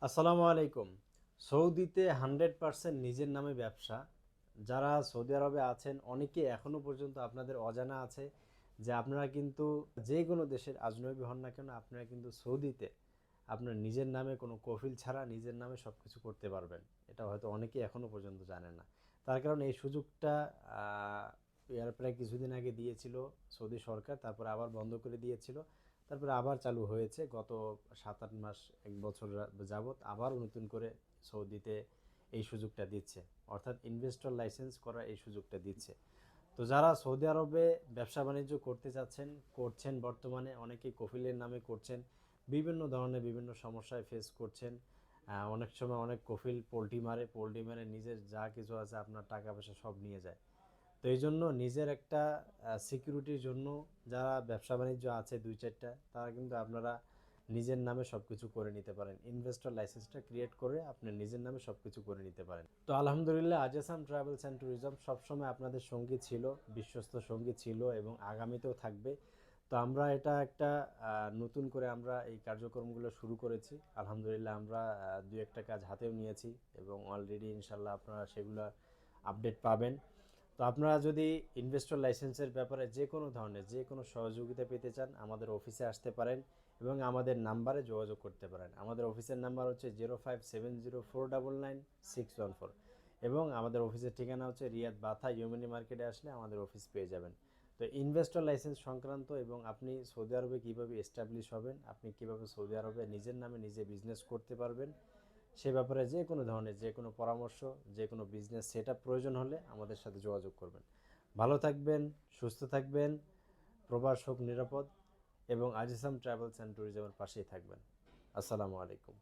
আসসালামু আলাইকুম। সৌদিতে 100% নিজের নামে ব্যবসা। যারা সৌদি আরবে আছেন অনেকে এখনো পর্যন্ত আপনাদের অজানা আছে যে আপনারা কিন্তু যে কোনো দেশের আজনবী হন না কেন আপনারা কিন্তু সৌদিতে আপনার নিজের নামে কোনো কফিল ছাড়া নিজের নামে সব কিছু করতে পারবেন। এটা হয়তো অনেকেই এখনো পর্যন্ত জানেন না। তার কারণে এই সুযোগটা এর প্রায় কিছুদিন আগে দিয়েছিল সৌদি সরকার, তারপর আবার বন্ধ করে দিয়েছিল, তারপরে আবার চালু হয়েছে গত 7-8 মাস, 1 বছর যাবৎ আবার নতুন করে সৌদিতে এই সুযোগটা দিচ্ছে, অর্থাৎ ইনভেস্টর লাইসেন্স করা এই সুযোগটা দিচ্ছে। তো যারা সৌদি আরবে ব্যবসা বাণিজ্য করতে চাচ্ছেন, করছেন, বর্তমানে অনেকেই কফিলের নামে করছেন, বিভিন্ন ধরনের বিভিন্ন সমস্যায় ফেস করছেন। অনেক সময় অনেক কফিল পোল্ট্রি মারে নিজের যা কিছু আছে আপনার টাকা পয়সা সব নিয়ে যায়। তো এই জন্য নিজের একটা সিকিউরিটির জন্য যারা ব্যবসা বাণিজ্য আছে 2-4টা, তারা কিন্তু আপনারা নিজের নামে সব কিছু করে নিতে পারেন। ইনভেস্টর লাইসেন্সটা ক্রিয়েট করে আপনি নিজের নামে সব কিছু করে নিতে পারেন। তো আলহামদুলিল্লাহ, আজাসাম ট্রাভেলস অ্যান্ড ট্যুরিজম সবসময় আপনাদের সঙ্গী ছিল, বিশ্বস্ত সঙ্গী ছিল এবং আগামীতেও থাকবে। তো আমরা এটা একটা নতুন করে আমরা এই কার্যক্রমগুলো শুরু করেছি। আলহামদুলিল্লাহ, আমরা 2-1টা কাজ হাতেও নিয়েছি এবং অলরেডি ইনশাল্লাহ আপনারা সেগুলো আপডেট পাবেন। তো আপনারা যদি ইনভেস্টর লাইসেন্সের ব্যাপারে যে কোনো ধরনের যে কোনো সহযোগিতা পেতে চান আমাদের অফিসে আসতে পারেন এবং আমাদের নাম্বারে যোগাযোগ করতে পারেন। আমাদের অফিসের নাম্বার হচ্ছে 0570499614 এবং আমাদের অফিসের ঠিকানা হচ্ছে রিয়াদ বাথা ইউমিনি মার্কেটে। আসলে আমাদের অফিস পেয়ে যাবেন। তো ইনভেস্টর লাইসেন্স সংক্রান্ত এবং আপনি সৌদি আরবে কীভাবে এস্টাবলিশ হবেন, আপনি কীভাবে সৌদি আরবে নিজের নামে নিজে বিজনেস করতে পারবেন, সে ব্যাপারে যে কোনো ধরনের যে কোনো পরামর্শ, যে কোনো বিজনেস সেট আপ প্রয়োজন হলে আমাদের সাথে যোগাযোগ করবেন। ভালো থাকবেন, সুস্থ থাকবেন, প্রবাস হোক নিরাপদ এবং আজিসাম ট্রাভেলস অ্যান্ড ট্যুরিজমের পাশেই থাকবেন। আসসালামু আলাইকুম।